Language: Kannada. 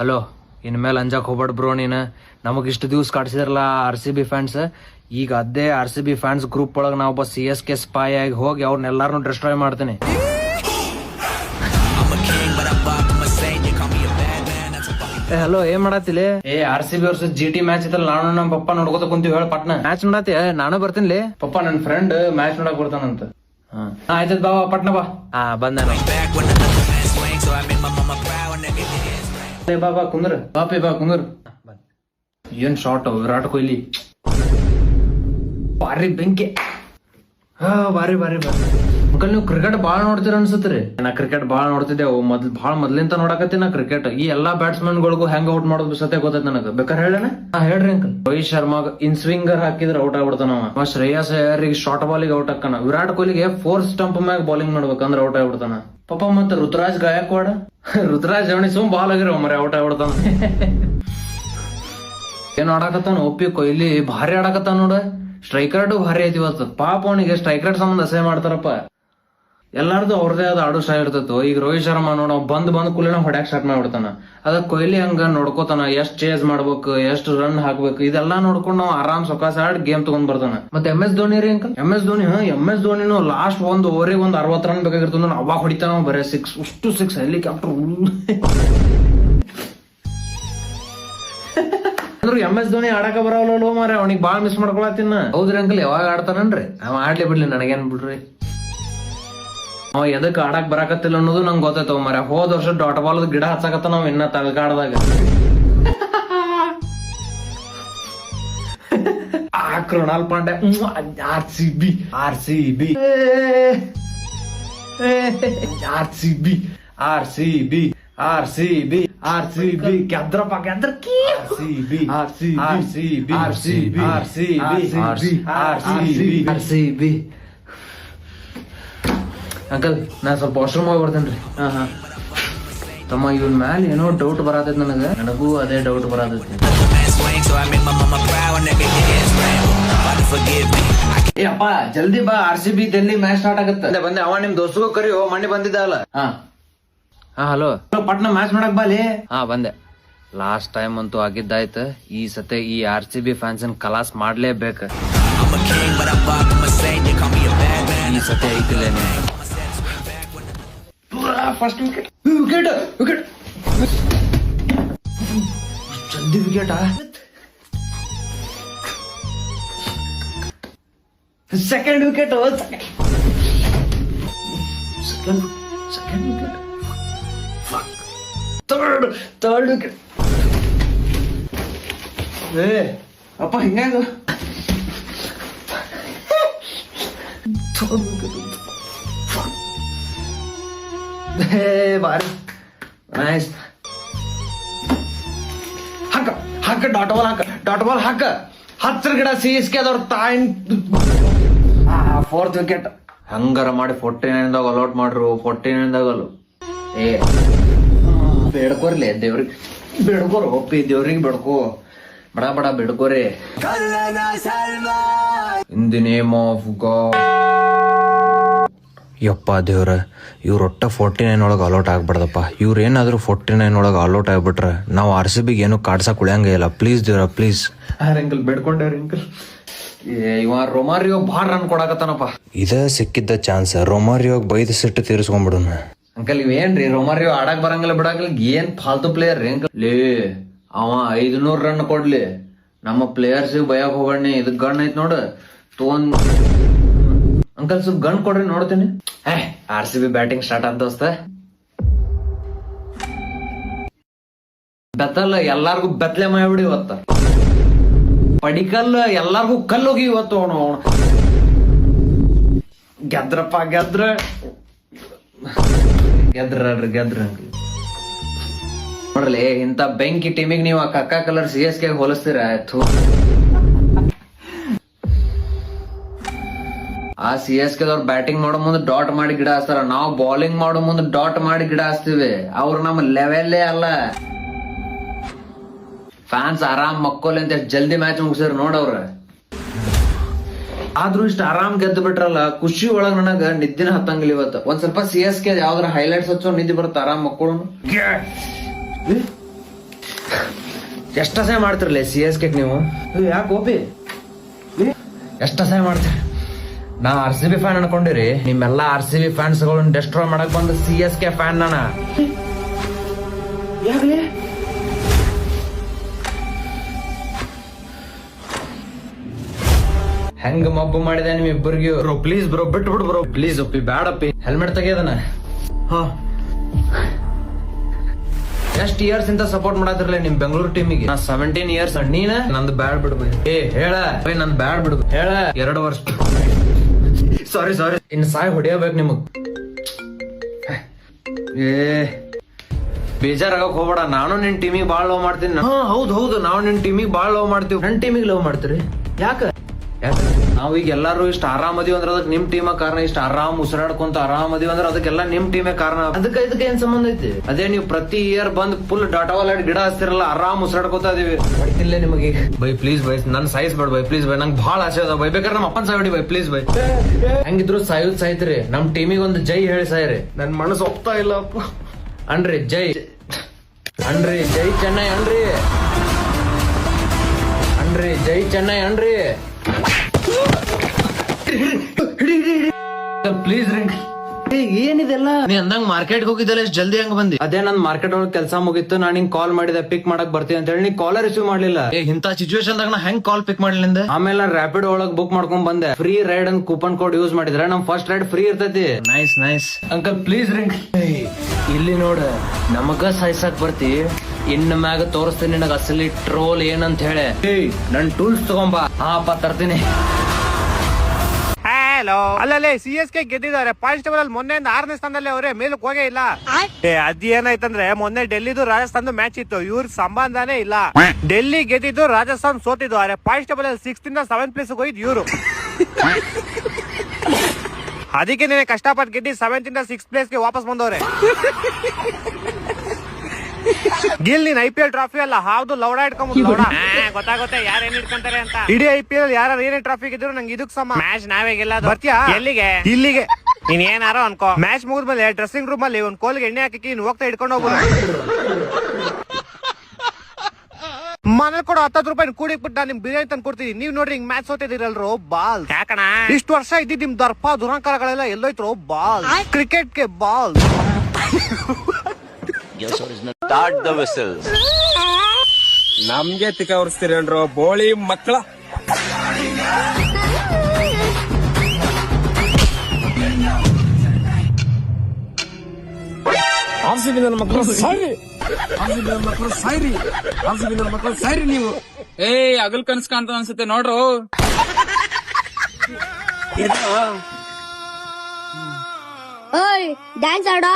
ಹಲೋ, ಇನ್ಮೇಲೆ ಅಂಜಾಕ್ ಹೋಗ್ಬೇಡ ಬ್ರೋ. ನೀನು ನಮಗ್ ಇಷ್ಟು ದಿವ್ಸ ಕಾಡ್ಸಿದ್ರಲ್ಲ RCB ಫ್ಯಾನ್ಸ್, ಈಗ ಅದೇ RCB ಫ್ಯಾನ್ಸ್ ಗ್ರೂಪ್ ಒಳಗೆ ನಾವು ಒಬ್ಬ CSK ಸ್ಪೈ ಆಗಿ ಹೋಗಿ ಅವ್ರನ್ನೆಲ್ಲಾರನು ಡಿಸ್ಟ್ರಾಯ್ ಮಾಡ್ತೀನಿ. ಹಲೋ, ಏನ್ ಮಾಡತ್ತಿಲಿ? RCB ವರ್ಸಸ್ GT ಮ್ಯಾಚ್ ಇತ್ತಲ್ಲ, ನಾನು ನಮ್ಮ ಪಪ್ಪ ನೋಡ್ಕೋತ ಕುಂತೀವಿ. ಹೇಳ ಪಟ್ನ ಮ್ಯಾಚ್ ನೋಡತಿ? ನಾನು ಬರ್ತೀನಿ. ಪಪ್ಪ ನನ್ನ ಫ್ರೆಂಡ್ ಮ್ಯಾಚ್ ನೋಡಕ್ ಬರ್ತಾನಂತ. ಆಯ್ತದ ಬಾ, ಪಟ್ನ ಬಾ. ಬಂದ ಬಾ ಕುಂದ್ರ. ಬಾಪಿ ಬಾ ಕುಂದ್ರ. ಏನ್ ಶಾರ್ಟ್ ವಿರಾಟ್ ಕೊಹ್ಲಿ, ಬಾರಿ ಬೆಂಕಿ. ಬಾರಿ ಬಾರಿ ಬಾರಿ. ಅಂಕಲ್, ನೀವು ಕ್ರಿಕೆಟ್ ಬಾಳ ನೋಡ್ತೀರ ಅನ್ಸತ್ರಿ? ನಾ ಕ್ರಿಕೆಟ್ ಬಾಳ ನೋಡ್ತಿದ್ದೇವು, ಬಾಳ ಮೊದ್ಲಿಂತ ನೋಡಕತ್ತಿ ನಾ ಕ್ರಿಕೆಟ್. ಈ ಎಲ್ಲಾ ಬ್ಯಾಟ್ಸ್ಮನ್ ಗಳಿಗೂ ಹೆಂಗ್ ಔಟ್ ಮಾಡೋದು ಸತೆ ಗೊತ್ತೈತಿ ನನಗ. ಬೇಕಾರೆ ಹೇಳಣ? ಹೇಳ್ರಿ ಅಂಕಲ್. ರೋಹಿತ್ ಶರ್ಮಾಗ ಇನ್ ಸ್ವಿಂಗರ್ ಹಾಕಿದ್ರೆ ಔಟ್ ಆಗ್ಬಿಡ್ತಾನ. ಶ್ರೇಯಸ್ ಅಯ್ಯರ್ಗೆ ಶಾರ್ಟ್ ಬಾಲಿಗೆ ಔಟ್ ಹಾಕಣ. ವಿರಾಟ್ ಕೊಹ್ಲಿಗೆ 4 ಸ್ಟಂಪ್ ಮ್ಯಾಗ ಬೌಲಿಂಗ್ ಮಾಡ್ಬೇಕಂದ್ರೆ ಔಟ್ ಆಗ್ಬಿಡ್ತಾನ. ಪಾಪ ಮತ್ತ ಋತುರಾಜ್ ಗಾಯಕ್ವಾಡ, ಋತುರಾಜ್ ಅವನಿ ಸುಮ್ ಬಾಲ್ ಆಗಿರೋ ಮರ ಔಟ್ ಆಗ್ಬಿಡ್ತಾನ. ಏನ್ ಆಡಾಕತ್ತಾನ ಒಪ್ಪಿ ಕೊಹ್ಲಿ, ಭಾರಿ ಆಡಾಕತ್ತಾನ ನೋಡ. ಸ್ಟ್ರೈಕ್ ಭಾರಿ ಐತಿ ಇವತ್ತು. ಪಾಪ ಅವನಿಗೆ ಸ್ಟ್ರೈಕ್ ರೇಟ್ ಸಂಬಂಧ ಅಸಹ್ಯ ಮಾಡ್ತಾರಪ್ಪ. ಎಲ್ಲಾರ್ದು ಅವ್ರದೇ ಆದ ಆಡೋ ಸ್ಟೈಲ್ ಇರ್ತೈತು. ಈಗ ರೋಹಿತ್ ಶರ್ಮಾ ನೋಡ, ಬಂದ್ ಕೂಲಿನ ಹೊಡ್ಯಾಕ್ ಸ್ಟಾರ್ಟ್ ಮಾಡ್ಬಿಡ್ತಾನ. ಅದ ಕೊಹ್ಲಿ ಹಂಗ ನೋಡ್ಕೋತಾನ, ಎಷ್ಟ್ ಚೇಸ್ ಮಾಡ್ಬೇಕು, ಎಷ್ಟ್ ರನ್ ಹಾಕ್ಬೇಕು, ಇದೆಲ್ಲಾ ನೋಡ್ಕೊಂಡು ನಾವು ಆರಾಮ್ ಸೊಕಾಸ ಆಡಿ ಗೇಮ್ ತಗೊಂಡ್ ಬರ್ತಾನ. ಮತ್ತೆ MS ಧೋನಿ ರೀ ಅಂಕಲ್? MS ಧೋನಿ MS ಧೋನಿನು ಲಾಸ್ಟ್ ಒಂದ್ ಓವರಿಗೆ 60 ರನ್ ಬೇಕಾಗಿರ್ತದ. ಅವಾಗ ಹೊಡಿತಾನ ಬರೇ 6 ಹೆಲಿಕಾಪ್ಟರ್. ಅಂದ್ರು MS ಧೋನಿ ಆಡಕ ಬರವಲ್ಲ ಮಾರ, ಅವನಿಗೆ ಬಾಳ್ ಮಿಸ್ ಮಾಡ್ಕೊಳತ್ತಿನ. ಹೌದ್ರಿ ಅಂಕಲ್? ಯಾವಾಗ ಆಡ್ತಾನನ್ರಿ? ಅವ ಆಡ್ಲಿ ಬಿಡ್ಲಿ, ನನಗೇನ್ ಬಿಡ್ರಿ. ಅವ ಎದಕ್ ಆಡಕ್ ಬರಾಕತ್ತಿಲ್ಲ ಅನ್ನೋದು ನಂಗೆ ಗೊತ್ತಾಯ್ತವ ಮರ. ಹೋದ ವರ್ಷ ಡಾಟ್ ಬಾಲ್ ಗಿಡ ಹಚ್ಚಾಕತ್ತ ನಾವ್ ಇನ್ನ ತಳಕಾಡ್ದಾಗ. ಕೃಣಾಲ್ ಪಾಂಡೆ RCB ಗೆದ್ರಪ್ಪ ಗೆದ್ರ. RCB ಅಂಕಲ್, ನಾ ಸ್ವಲ್ಪ ವಾಶ್ರೂಮ್ ಹೋಗಿ ಬರ್ತೇನ್ರಿ. ತಮ್ಮ, ಇವನ್ ಮ್ಯಾಲ ಏನೋ ಡೌಟ್ ಬರತೈತಿ ನನಗೂ ಅದೇ ಡೌಟ್ ಬರತೈತಿ. ಏ ಅಪ್ಪ, ಜಲ್ದಿ ಬಾ, RCB ಡೆಲ್ಲಿ ಮ್ಯಾಚ್ ಸ್ಟಾರ್ಟ್ ಆಗತ್ತೆ. ಬಂದೆ. ಅವ ನಿಮ್ ದೋಸ್ತಗೂ ಕರಿ, ಮಣ್ಣಿ ಬಂದಿದ್ದ ಅಲ್ಲ. ಹಲೋ, ಪಟ್ನ ಮ್ಯಾಚ್ ನೋಡಕ್ ಬಾಲಿ. ಬಂದೆ. ಲಾಸ್ಟ್ ಟೈಮ್ ಅಂತೂ ಆಗಿದ್ದಾಯ್ತು. ಈ ಸತೆ ಈ RCB ಫ್ಯಾನ್ಸ್ ಕಲಾಸ್ ಮಾಡ್ಲೇಬೇಕು. ಈ ಸತೆ ಐತಿಲ್ಲ ಫಸ್ಟ್ ವಿಕೆಟ್. ಜಲ್ದಿ wicket. Second wicket. Second wicket. Third wicket. ಅಪ್ಪ ಹಿಂಗ ಬಾರಿ ನೈಸ್. ಹಾಕ ಡಾಟ್ ಬಾಲ್ ಹಾಕ. 10 ಗಿಡ CSK ಅದವ್ರ ತಾಯಿ. 4th wicket. ಹಂಗಾರ ಮಾಡಿ 49ದಾಗ ಅಲೌಟ್ ಮಾಡ್ರು. 49ದಾಗ ಬೇಡ್ಕೋರ್ಲಿ ದೇವ್ರಿಗೆ. ಬೇಡ್ಕೋರು ಒಪ್ಪಿ, ದೇವ್ರಿಗೆ ಬೇಡ್ಕೋ, ಬಡ ಬಡ ಬೇಡ್ಕೋರಿ. In the name of God. ಯಪ್ಪ ದೇವ್ರ, ಇವ್ರ ಒಟ್ಟ 49 ಒಳಗೆ ಅಲೌಟ್ ಆಗ್ಬಾರ್ದಪ್ಪ. ಇವ್ರ ಏನಾದ್ರು 49 ಒಳಗೆ ಅಲೌಟ್ ಆಗ್ಬಿಟ್ರ ನಾವು RCB ಏನು ಕಾಡ್ಸಕ್ ಉಳಿಯಂಗೇ ಇಲ್ಲ. ಪ್ಲೀಸ್ ದೇವ್ರ, ಪ್ಲೀಸ್. Uncle ಬೇಡ್ಕೊಂಡೇವ್ರಿ uncle. ಇವ ರೊಮಾರಿಯೋ ಭಾಳ ರನ್ ಕೊಡಾಕತ್ತಾನಪ್ಪ. ಇದ ಸಿಕ್ಕಿದ್ದ ಚಾನ್ಸ್. ರೊಮಾರಿಯೋಗ್ ಬೈದ್ ಸಿಟ್ಟು ತೀರಿಸ್ಕೊಂಡ್ಬಿಡುನ. ಅಂಕಲ್, ಇವೇನ್ರಿ ರೊಮಾರಿಯೋ ಆಡಕ್ ಬರಂಗಿಲ್ಲ ಬಿಡಂಗಿಲ್ಲ, ಏನ್ ಫಾಲ್ತು ಪ್ಲೇಯರ್ ರೀ ಅಂಕಲ್. ಅವ 500 ರನ್ ಕೊಡ್ಲಿ, ನಮ್ಮ ಪ್ಲೇಯರ್ಸ್ ಬಯಕ್ ಹೋಗಣ್ಣಿ. ಇದಕ್ ಗನ್ ಐತ್ ನೋಡು, ತೊಗೊಂಡ್. ಅಂಕಲ್ ಸ್ವಲ್ಪ ಗನ್ ಕೊಡ್ರಿ ನೋಡ್ತೀನಿ. RCB ಬ್ಯಾಟಿಂಗ್ ಸ್ಟಾರ್ಟ್ ಆದ ದೋಸ್ತ. ಬೆತ್ತಲ್ಲ ಎಲ್ಲಾರ್ಗು ಬೆತ್ತಲೆ ಮಾಡ್ಬಿಡಿ ಇವತ್ತ. ಪಡಿಕಲ್ ಎಲ್ಲಾರ್ಗು ಕಲ್ಲೋಗಿ ಇವತ್ತು. ಗೆದ್ರಪ್ಪ ಗೆದ್ರ ನೋಡ್ರಿ. ಇಂತ ಬೆಂಕಿ ಟೀಮಿಗೆ ನೀವು ಕಕ್ಕ ಕಲರ್ CSK ಹೋಲಿಸ್ತೀರ? ಆಯ್ತು, ಆ CSK ದವ್ರು ಬ್ಯಾಟಿಂಗ್ ಮಾಡೋ ಮುಂದೆ ಡಾಟ್ ಮಾಡಿ ಗಿಡ ಹಚ್ತಾರ. ನಾವು ಬೌಲಿಂಗ್ ಮಾಡೋ ಮುಂದೆ ಡಾಟ್ ಮಾಡಿ ಗಿಡ ಹಚ್ತೀವಿ. ಅವ್ರು ನಮ್ಮ ಲೆವೆಲ್ಲೇ ಅಲ್ಲ. ಫ್ಯಾನ್ಸ್ ಆರಾಮ್ ಮಕ್ಕೋಲಿ ಅಂತ ಜಲ್ದಿ ಮ್ಯಾಚ್ ಮುಗಿಸ್ಯಾರ ನೋಡವ್ರ. ಆದ್ರೂ ಇಷ್ಟ ಆರಾಮ್ ಗೆದ್ದು ಬಿಟ್ರಲ್ಲ, ಖುಷಿ ಒಳಗ್ ನನಗ ನಿದ್ದಿನ ಹತ್ತಂಗಿಲ್ಲ ಇವತ್ತು. ಒಂದ್ ಸ್ವಲ್ಪ CSK ಯಾವ್ದಾರ ಹೈಲೈಟ್ಸ್ ಹಚ್ಚೋ ನಿದ್ದೆ ಬರುತ್ತೆ, ಆರಾಮ್ ಮಕ್ಕಳು. ಎಷ್ಟ ಸಹಾಯ ಮಾಡ್ತಿರ್ಲಿ CSK ನೀವು? ಯಾಕೆ ಓಪಿ ಎಷ್ಟ ಸಹಾಯ ಮಾಡ್ತೀರಿ? ನಾ RCB ಫ್ಯಾನ್ ಅನ್ಕೊಂಡಿರಿ, ನಿಮ್ಮೆಲ್ಲಾ RCB ಫ್ಯಾನ್ಸ್ ಗಳನ್ನ ಡೆಸ್ಟ್ರಾಯ್ ಮಾಡಕ್ ಬಂದ CSK ಫ್ಯಾನ್ ನಾನ. ಹೆಂಗ ಮಬ್ಬು ಮಾಡಿದೆ ನಿಮ್ ಇಬ್ಬರಿಗೆ? ಬ್ರೋ ಪ್ಲೀಸ್ ಬ್ರೋ ಬಿಟ್ಬಿಡು ಬ್ರೋ ಪ್ಲೀಸ್. ಒಪ್ಪಿ ಬ್ಯಾಡಪ್ಪಿ, ಹೆಲ್ಮೆಟ್ ತೆಗಿಯೋದನ. ಎಷ್ಟ್ ಇಯರ್ಸ್ ಇಂತ ಸಪೋರ್ಟ್ ಮಾಡತ್ತಿರ್ಲಿ ನಿಮ್ ಬೆಂಗಳೂರು ಟೀಮಿಗೆ. ನಾ 17 ಇಯರ್ಸ್. ನೀನ ನಂದು ಬ್ಯಾಡ್ ಬಿಡ್ಬ. ಹೇಳ ನಂದ್ ಬ್ಯಾಡ್ ಬಿಡ್ಬ. ಹೇಳ 2 ವರ್ಷ. ಸಾರಿ ಇನ್ ಸಾಯ್ ಹೊಡಿಯಬೇಕು ನಿಮಗ್. ಬೇಜಾರಾಗಕ್ ಹೋಗ್ಬೇಡ, ನಾನು ನಿನ್ ಟೀಮಿಗೆ ಬಾಳ್ ಲವ್ ಮಾಡ್ತೀನಿ. ಹೌದು ನಾವು ನಿನ್ ಟೀಮಿಗೆ ಬಾಳ್ ಲವ್ ಮಾಡ್ತೀವಿ. ನನ್ ಟೀಮಿಗೆ ಲವ್ ಮಾಡ್ತೀರಿ ಯಾಕ? ನಾವೀಗ ಎಲ್ಲಾರು ಇಷ್ಟ ಆರಾಮದಿವಿ ಅಂದ್ರೆ ಅದಕ್ಕೆ ನಿಮ್ ಟೀಮ ಕಾರಣ. ಇಷ್ಟ ಆರಾಮ್ ಉಸಿರಾಡ್ಕೊಂತ ಆರಾಮದಿವಿ ಅಂದ್ರೆ ಅದಕ್ಕೆಲ್ಲ ನಿಮ್ ಟೀಮೇ ಕಾರಣ. ಇದಕ್ಕೆ ಏನ್ ಸಂಬಂಧ ಐತಿ? ಅದೇ ನೀವು ಪ್ರತಿ ಇಯರ್ ಬಂದ್ ಫುಲ್ ಡಾಟಾ ವಾಲ್ ಗಿಡ ಹಚ್ತಿರಲ್ಲ, ಆರಾಮ್ ಉಸಿರಾಡ್ಕೋತಾ ಇದೀವಿ. ಬರ್ತಿಲ್ಲ ನಿಮಗೆ ಬೈ ಪ್ಲೀಸ್ ಬೈ, ನನ್ ಸಾಯಿಸ್ ಬೇಡ ಬೈ ಪ್ಲೀಸ್ ಬೈ. ನಂಗೆ ಬಹಳ ಆಸೆ ಅದ ಬೈ. ಬೇಕಾದ್ರೆ ನಮ್ಮ ಅಪ್ಪನ್ ಸಾಯ್ಬಿಡಿ ಬೈ ಪ್ಲೀಸ್ ಬೈ. ಹೆಂಗಿದ್ರು ಸಾಯ್ತ್ರಿ, ನಮ್ ಟೀಮಿಗೆ ಒಂದು ಜೈ ಹೇಳಿ ಸಾಯ್ರಿ. ನನ್ ಮನಸ್ಸು ಒಪ್ತಾ ಇಲ್ಲ ಅಪ್ಪ. ಅನ್ರಿ ಜೈ ಚೆನ್ನೈ ಅನ್ರಿ ಜೈ ಚೆನ್ನೈ ಅನ್ರಿ. ಪ್ಲೀಸ್ ರೀ. ಏನಿದೆಲ್ಲ? ನೀ ಅಂದಂಗ್ ಮಾರ್ಕೆಟ್ ಹೋಗಿದ್ದಲ್ಲ, ಎಷ್ಟು ಜಲ್ದಿ ಹಂಗ ಬಂದಿ? ಅದೇ ನನ್ ಮಾರ್ಕೆಟ್ ಒಳಗೆ ಕೆಲಸ ಮುಗಿತ್ತು, ನಾನ್ ಹಿಂಗ್ ಕಾಲ್ ಮಾಡಿದೆ ಪಿಕ್ ಮಾಡಕ್ ಬರ್ತೀನಿ ಅಂತ ಹೇಳಿ. ನೀ ಕಾಲರ್ ರಿಸೀವ್ ಮಾಡ್ಲಿಲ್ಲ. ಇಂತ ಸಿಚುವೇಶನ್ ದಾಗ ನಾ ಹೆಂಗ್ ಕಾಲ್ ಪಿಕ್ ಮಾಡ್ಲಿಂದ? ಆಮೇಲೆ ನಾನು ರ್ಯಾಪಿಡ್ ಒಳಗ್ ಬುಕ್ ಮಾಡ್ಕೊಂಡ್ ಬಂದೆ. ಫ್ರೀ ರೈಡ್ ಅಂತ ಕೂಪನ್ ಕೋಡ್ ಯೂಸ್ ಮಾಡಿದ್ರೆ ನಮ್ ಫಸ್ಟ್ ರೈಡ್ ಫ್ರೀ ಇರ್ತೈತಿ. ನೈಸ್ ಅಂಕಲ್ ಪ್ಲೀಸ್ ರೀ. ಇಲ್ಲಿ ನೋಡ, ನಮಗ ಸಾಯ್ಸಾಕ್ ಬರ್ತಿ, ಇನ್ನ ಮ್ಯಾಗ ತೋರಿಸ್ತೀನಿ ನಿನಗ ಅಸಲಿ ಟ್ರೋಲ್ ಏನಂತ ಹೇಳಿ. ನನ್ ಟೂಲ್ಸ್ ತಗೊಂಬಾ. ಹಾಪ ತರ್ತೀನಿ. ಹಲೋ, ಅಲ್ಲೇ CSK ಗೆದ್ದಿದ್ದಾರೆ. ಪಾಯಿಂಟ್ಸ್ ಟೇಬಲ್ ಅಲ್ಲಿ ಮೊನ್ನೆಯಿಂದ 6ನೇ ಸ್ಥಾನದಲ್ಲಿ ಅವರೇ, ಮೇಲಕ್ಕೆ ಹೋಗೇ ಇಲ್ಲ. ಅದೇನಾಯ್ತಂದ್ರೆ ಮೊನ್ನೆ ಡೆಲ್ಲಿದು ರಾಜಸ್ಥಾನ್ ಮ್ಯಾಚ್ ಇತ್ತು, ಇವ್ರ ಸಂಬಂಧನೇ ಇಲ್ಲ. ಡೆಲ್ಲಿ ಗೆದ್ದಿದ್ದು, ರಾಜಸ್ಥಾನ್ ಸೋತಿದ್ದು. ಆದ್ರೆ ಪಾಯಿಂಟ್ಸ್ ಟೇಬಲ್ ಅಲ್ಲಿ 6th ಇಂದ 7th ಪ್ಲೇಸ್ ಹೋಗಿದ್ದು ಇವ್ರು. ಅದಕ್ಕೆ ನೀನೆ ಕಷ್ಟಪಟ್ಟು ಗೆದ್ದಿ 7th ಇಂದ 6th ಪ್ಲೇಸ್ ಗೆ ವಾಪಸ್ ಬಂದವ್ರೆ. ಗಿಲ್ ನೀನ್ IPL ಟ್ರಾಫಿ ಅಲ್ಲ, ಹಾವ್ದು ಲೌಡ ಇಟ್ಕೊಂಡ್ ಗೊತ್ತಾಗುತ್ತೆ ಯಾರು ಏನ್ ಇಟ್ಕೊಂತಾರೆ ಅಂತ. ಇಡೀ IPL ಯಾರು ಏನೇ ಟ್ರಾಫಿ ಗೆದ್ರು ನಂಗೆ ಇದಕ್ ಸಮ. ಮ್ಯಾಚ್ ನಾವೇ ಗೆಲ್ಲೋದು. ಬರ್ತೀಯಾ? ಎಲ್ಲಿಗೆ? ಇಲ್ಲಿಗೆ. ನೀನ್ ಏನಾರೋ ಅನ್ಕೋ. ಮ್ಯಾಚ್ ಮುಗಿದ್ಮೇಲೆ ಡ್ರೆಸ್ಸಿಂಗ್ ರೂಮ್ ಅಲ್ಲಿ ಒಂದ್ ಕೋಲ್ಗೆ ಎಣ್ಣೆ ಹಾಕಿ ನೀನ್ ಹೋಗ್ತಾ ಇಟ್ಕೊಂಡು ಹೋಗ್ಬೋದು. ಮನೇಲಿ ಕೊಡೋ 10 ರೂಪಾಯಿ ಕೂಡಿಬಿಟ್ಟು ನಾನು ನಿಮ್ ಬಿರಿಯಾನಿ ತಂದು ಕೊಡ್ತೀನಿ. ನೀವ್ ನೋಡ್ರಿ ಹಿಂಗ್ ಮ್ಯಾಚ್ ಸೋತಿದಿರಲ್ರೋ ಬಾಲ್. ಯಾಕಣ ಇಷ್ಟು ವರ್ಷ ಇದ್ದಿದ್ ನಿಮ್ ದರ್ಪ ದುರಂಕಾರಗಳೆಲ್ಲ ಎಲ್ಲೋಯ್ತ್ರೋ ಬಾಲ್. ಕ್ರಿಕೆಟ್ಗೆ ಬಾಲ್. Start the whistles. ನಮ್ಗೆ ತಿಕ್ಕ ಹೊರಿಸ್ತೀರೇನ್ರೋ ಬೋಳಿ ಮಕ್ಕಳ. RCB ನನ್ನ ಮಕ್ಕಳು ಸಾಯ್ರಿ ನೀವು. ಅಗಲ್ ಕನ್ಸ್ ಕಾಣ್ತಾವ ಅನ್ಸುತ್ತೆ ನೋಡ್ರು. ಓಯ್ ಡ್ಯಾನ್ಸ್ ಆಡೋ.